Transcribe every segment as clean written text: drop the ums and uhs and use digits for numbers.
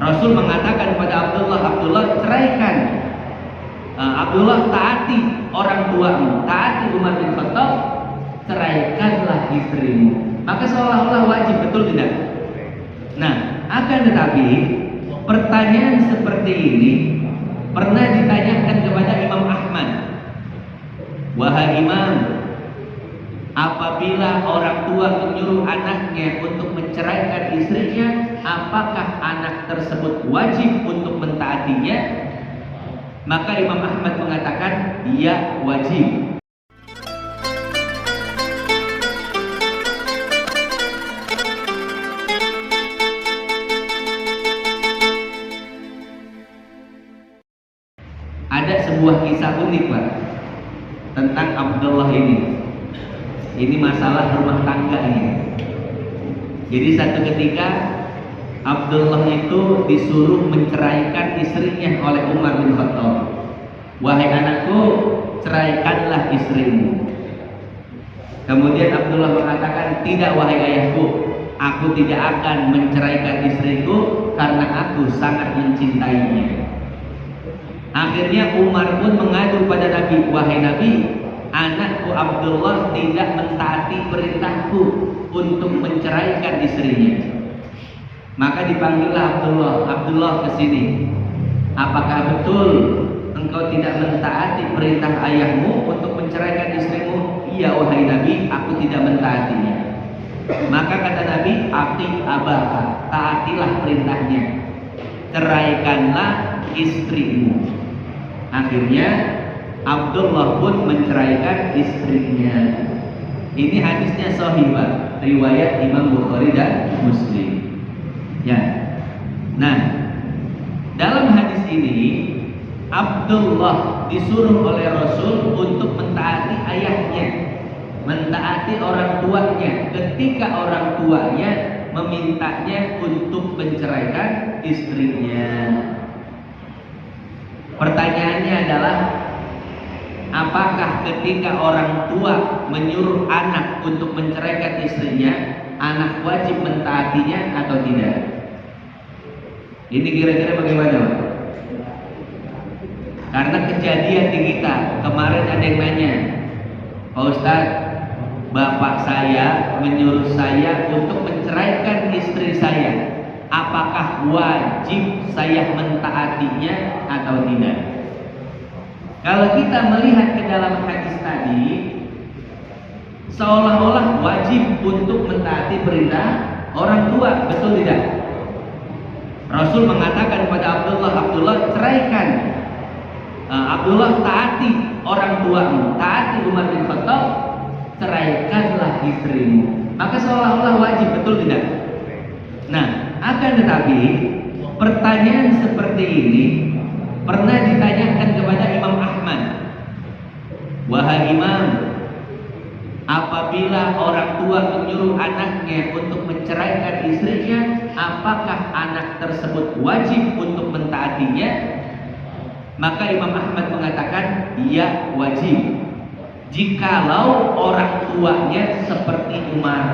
Rasul mengatakan kepada Abdullah, Abdullah ceraikan, Abdullah taati orang tuamu, taati Umar bin Khattab, ceraikanlah istrimu. Maka seolah-olah wajib, betul tidak? Nah, akan tetapi pertanyaan seperti ini pernah ditanyakan kepada Imam Ahmad. Wahai Imam, apabila orang tua menyuruh anaknya untuk menceraikan istrinya, apakah anak tersebut wajib untuk mentaatinya? Maka Imam Ahmad mengatakan, iya, wajib. Ada sebuah kisah unik, Pak, tentang Abdullah ini. Ini masalah rumah tangga ini. Jadi satu ketika Abdullah itu disuruh menceraikan istrinya oleh Umar bin Khattab. Wahai anakku, ceraikanlah istrimu. Kemudian Abdullah mengatakan, tidak wahai ayahku, aku tidak akan menceraikan istriku karena aku sangat mencintainya. Akhirnya Umar pun mengadu pada Nabi, wahai Nabi, anakku Abdullah tidak mentaati perintahku untuk menceraikan istrinya. Maka dipanggillah Abdullah ke sini. Apakah betul engkau tidak mentaati perintah ayahmu untuk menceraikan istrimu? Iya wahai Nabi, aku tidak mentaatinya. Maka kata Nabi, ati abaka, taatilah perintahnya, ceraikanlah istrimu. Akhirnya Abdullah pun menceraikan istrinya. Ini hadisnya sahih, Pak, riwayat Imam Bukhari dan Muslim. Ya. Nah, dalam hadis ini Abdullah disuruh oleh Rasul untuk mentaati ayahnya, mentaati orang tuanya ketika orang tuanya memintanya untuk menceraikan istrinya. Pertanyaannya adalah, apakah ketika orang tua menyuruh anak untuk menceraikan istrinya, anak wajib mentaatinya atau tidak? Ini kira-kira bagaimana, Pak? Karena kejadian di kita kemarin ada yang nanya, Pak Ustadz, bapak saya menyuruh saya untuk menceraikan istri saya, apakah wajib saya mentaatinya atau tidak? Kalau kita melihat ke dalam hadis tadi, seolah-olah wajib untuk mentaati perintah orang tua, betul tidak? Rasul mengatakan kepada Abdullah, ceraikan. Abdullah, taati orang tuamu, taati Umar bin Khattab, ceraikanlah istrimu. Maka seolah-olah wajib, betul tidak? Nah, akan tetapi pertanyaan seperti ini pernah ditanyakan kepada Imam Ahmad. Wahai Imam, apabila orang tua menyuruh anaknya untuk menceraikan istrinya, apakah anak tersebut wajib untuk mentaatinya? Maka Imam Ahmad mengatakan, iya, wajib. Jikalau orang tuanya seperti Umar.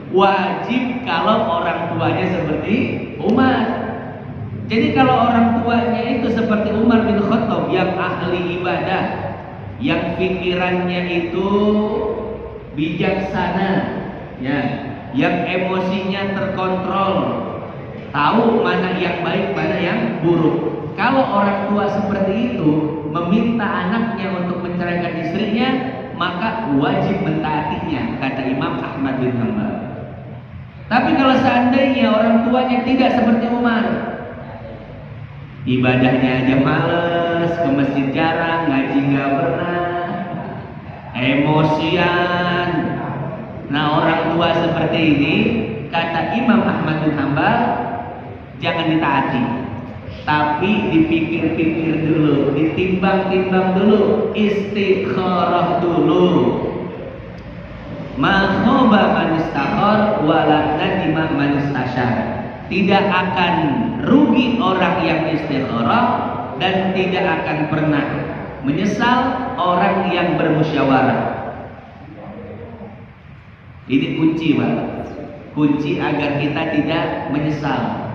Wajib kalau orang tuanya seperti Umar. Jadi kalau orang tuanya itu seperti Umar bin Khattab yang ahli ibadah, yang pikirannya itu bijaksana, ya, yang emosinya terkontrol, tahu mana yang baik, mana yang buruk. Kalau orang tua seperti itu meminta anaknya untuk menceraikan istrinya, maka wajib mentaatinya, kata Imam Ahmad bin Hanbal. Tapi kalau seandainya orang tuanya tidak seperti Umar, ibadahnya aja males, ke masjid jarang, ngaji nggak pernah, emosian. Nah, orang tua seperti ini, kata Imam Ahmad bin Hanbal, jangan ditaati, tapi dipikir-pikir dulu, ditimbang-timbang dulu, istikharah dulu. Ma khaba man istakhar wa la nadima man istasyar. Tidak akan rugi orang yang istikharah dan tidak akan pernah menyesal orang yang bermusyawarah. Ini kunci, Pak. kunci agar kita tidak menyesal.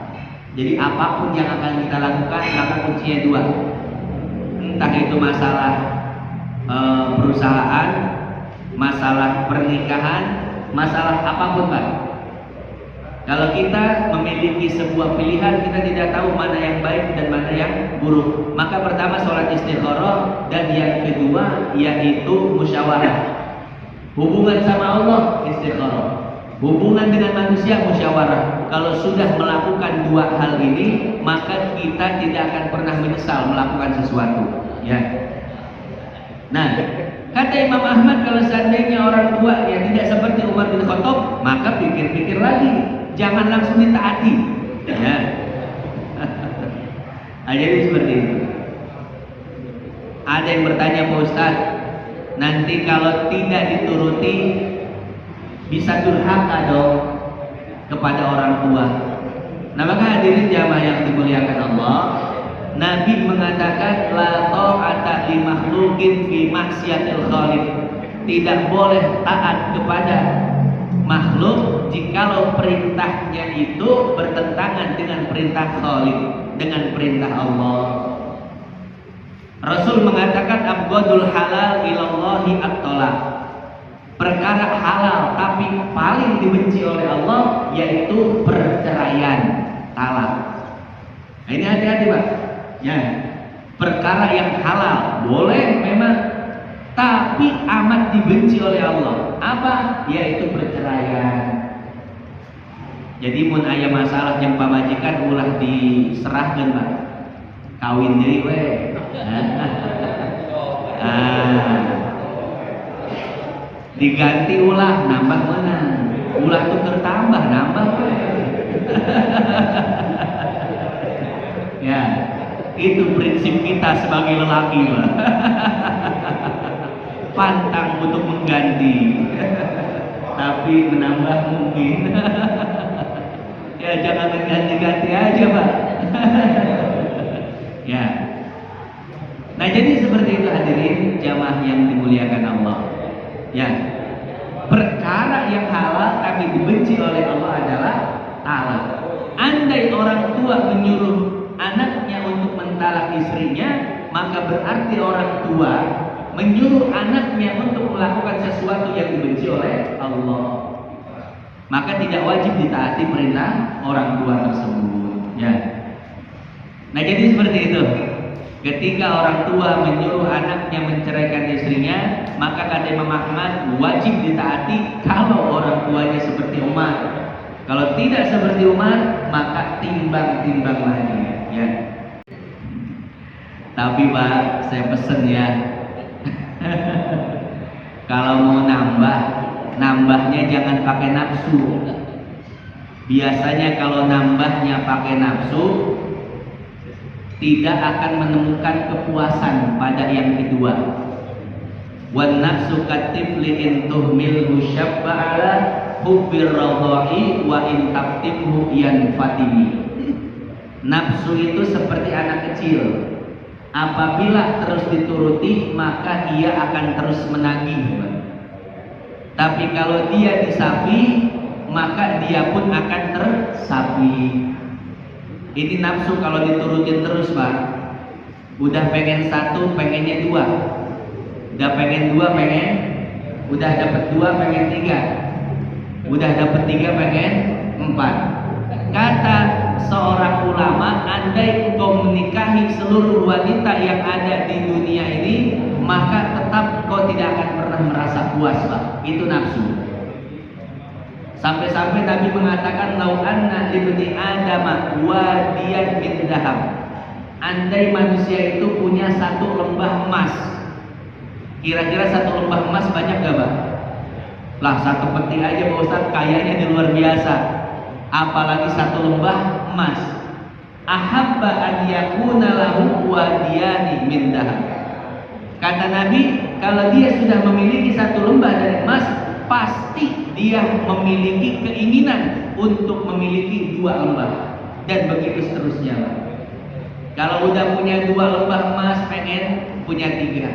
Jadi apapun yang akan kita lakukan, maka kuncinya dua. Entah itu masalah perusahaan, masalah pernikahan, masalah apapun, Pak. Kalau kita memiliki sebuah pilihan, kita tidak tahu mana yang baik dan mana yang buruk. Maka pertama sholat istikharah, dan yang kedua yaitu musyawarah. Hubungan sama Allah istikharah, hubungan dengan manusia musyawarah. Kalau sudah melakukan dua hal ini, maka kita tidak akan pernah menyesal melakukan sesuatu. Ya. Nah, kata Imam Ahmad, kalau seandainya orang tua yang tidak seperti Umar bin Khattab, maka pikir-pikir lagi, jangan langsung ditaati. Ya. Jadi seperti itu. Ada yang bertanya, Pak Ustaz, nanti kalau tidak dituruti bisa durhaka dong kepada orang tua. Nah, maka hadirin jamaah yang dimuliakan Allah, Nabi mengatakan la ta'ata li makhluqin fi maksiatil khaliq. Tidak boleh taat kepada makhluk jikalau perintahnya itu bertentangan dengan perintah Khaliq, dengan perintah Allah. Rasul mengatakan abghadul halal ilallahi at-talaq. Perkara halal tapi paling dibenci oleh Allah yaitu perceraian, talak. Nah, ini hati-hati, Pak. Ya, perkara yang halal boleh memang, tapi amat dibenci oleh Allah. Apa? Yaitu perceraian. Jadi mun aya masalah jeung pamajikan ulah diserahkeun, Pak. Kawin deui we. Diganti ulah nambah menang. Ulah tuh tertambah nambah we. Ya. Itu prinsip kita sebagai lelaki, Pak. Pantang untuk mengganti, tapi menambah mungkin. Ya, jangan mengganti-ganti aja, Pak. Ya. Nah, jadi seperti itu hadirin jamaah yang dimuliakan Allah. Ya. Perkara yang halal tapi dibenci oleh Allah adalah talak. Andai orang tua menyuruh anaknya untuk mentalak istrinya, maka berarti orang tua menyuruh anaknya untuk melakukan sesuatu yang dibenci oleh Allah. Maka tidak wajib ditaati perintah orang tua tersebut. Ya. Nah, jadi seperti itu. Ketika orang tua menyuruh anaknya menceraikan istrinya, maka kata Imam Ahmad wajib ditaati kalau orang tuanya seperti Umar. Kalau tidak seperti Umar, maka timbang-timbang lagi. Ya. Tapi Pak, saya pesen ya, kalau mau nambahnya jangan pakai nafsu. Biasanya kalau nambahnya pakai nafsu, tidak akan menemukan kepuasan pada yang kedua. Wan nafsu katifli in tuhmilhu syabba'ala hubbir radha'i wa in tabtimhu yanfatimi. Nafsu itu seperti anak kecil. Apabila terus dituruti, maka ia akan terus menagih. Tapi kalau dia disapi, maka dia pun akan tersapi. Ini nafsu kalau diturutin terus, Pak. Udah pengen satu, pengennya dua. Udah pengen dua, pengen. Udah dapat dua, pengen tiga. Udah dapat tiga, pengen empat. Kata seorang ulama, andai engkau menikahi seluruh wanita yang ada di dunia ini, maka tetap kau tidak akan pernah merasa puas, Pak. Itu nafsu. Sampai-sampai Nabi mengatakan, lau anna libni adama wadiyan min dahab. Andai manusia itu punya satu lembah emas. Kira-kira satu lembah emas banyak gak, Pak? Lah, satu peti aja Pak Ustaz kayaknya di luar biasa. Apalagi satu lembah emas. Ahabba an yakuna lahu wadiyani min dahab. Kata Nabi, kalau dia sudah memiliki satu lembah dari emas, pasti dia memiliki keinginan untuk memiliki dua lembah, dan begitu seterusnya. Kalau udah punya dua lembah emas, pengen punya tiga.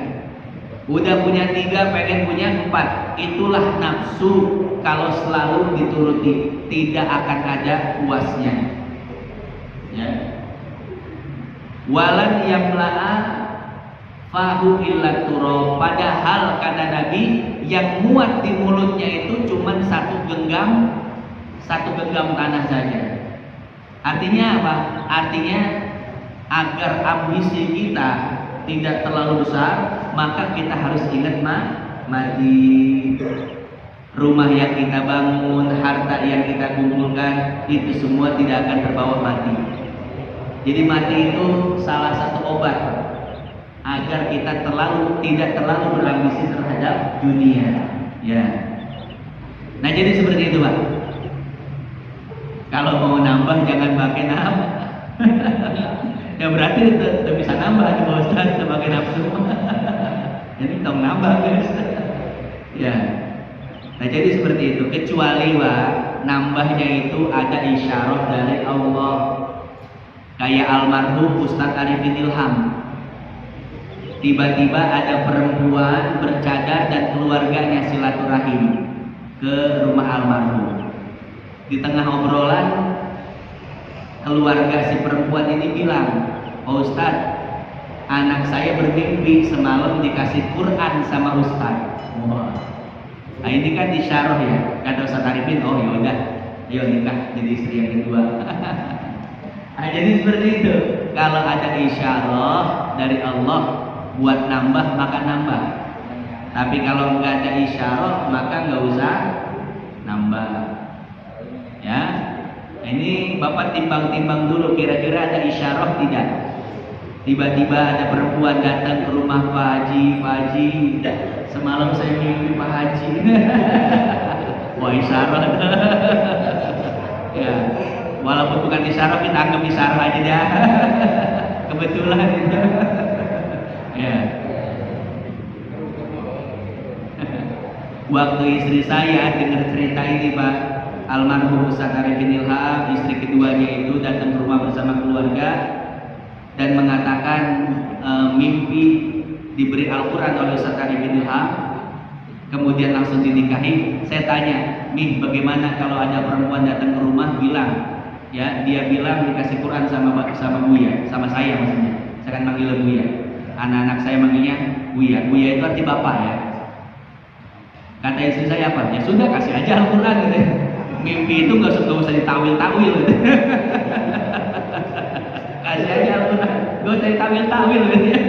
Udah punya 3, pengen punya 4. Itulah nafsu. Kalau selalu dituruti, tidak akan ada puasnya. Ya. Walan yamla'a fahu illa turab. Padahal kata Nabi, yang muat di mulutnya itu cuma satu genggam tanah saja. Artinya apa? Artinya agar ambisi kita tidak terlalu besar, maka kita harus ingat mati. Rumah yang kita bangun, harta yang kita kumpulkan, itu semua tidak akan terbawa mati. Jadi mati itu salah satu obat agar kita tidak terlalu berambisi terhadap dunia. Ya. Nah jadi seperti itu Pak. Kalau mau nambah jangan pakai nambah. Ya berarti tidak bisa nambah Pak Ustaz, pakai nafsu. Jadi tong nambah guys. Ya. Nah jadi seperti itu. Kecuali Pak, nambahnya itu ada isyarat dari Allah. Kayak almarhum Ustadz Arifin Ilham. Tiba-tiba ada perempuan bercadar dan keluarganya silaturahim ke rumah almarhum. Di tengah obrolan, keluarga si perempuan ini bilang, "Oh Ustadz, anak saya bermimpi semalam dikasih Quran sama Ustadz." Wah. Nah ini kan isyarah ya, kata Ustadz Arifin, oh yaudah, ayo nikah jadi istri yang kedua. Nah jadi seperti itu, kalau ada isyarah dari Allah buat nambah maka nambah. Tapi kalau nggak ada isyarah maka nggak usah nambah. Ya, ini Bapak timbang-timbang dulu kira-kira ada isyarah tidak? Tiba-tiba ada perempuan datang ke rumah Pak Haji, semalam saya mimpi Pak Haji. Wah isyarah. Ya, walaupun bukan isyarah kita anggap isyarah aja dah. Kebetulan itu. Ya. Waktu istri saya dengar cerita ini Pak, almarhum Ustadz Arifin Ilham, istri keduanya itu datang ke rumah bersama keluarga dan mengatakan mimpi diberi Al-Quran oleh Ustadz Arifin Ilham, kemudian langsung dinikahi. Saya tanya, "Mih, bagaimana kalau ada perempuan datang ke rumah bilang, ya dia bilang dikasih Quran sama Buya, sama saya maksudnya. Saya kan manggil Buya. Anak-anak saya manggilnya Buya. Buya itu arti bapak ya. Kata istri saya apa? Ya sudah kasih aja Al-Quran gitu. Mimpi itu nggak usah ditawil-tawil gitu. Kasih aja Al-Quran, nggak usah ditawil-tawil gitu.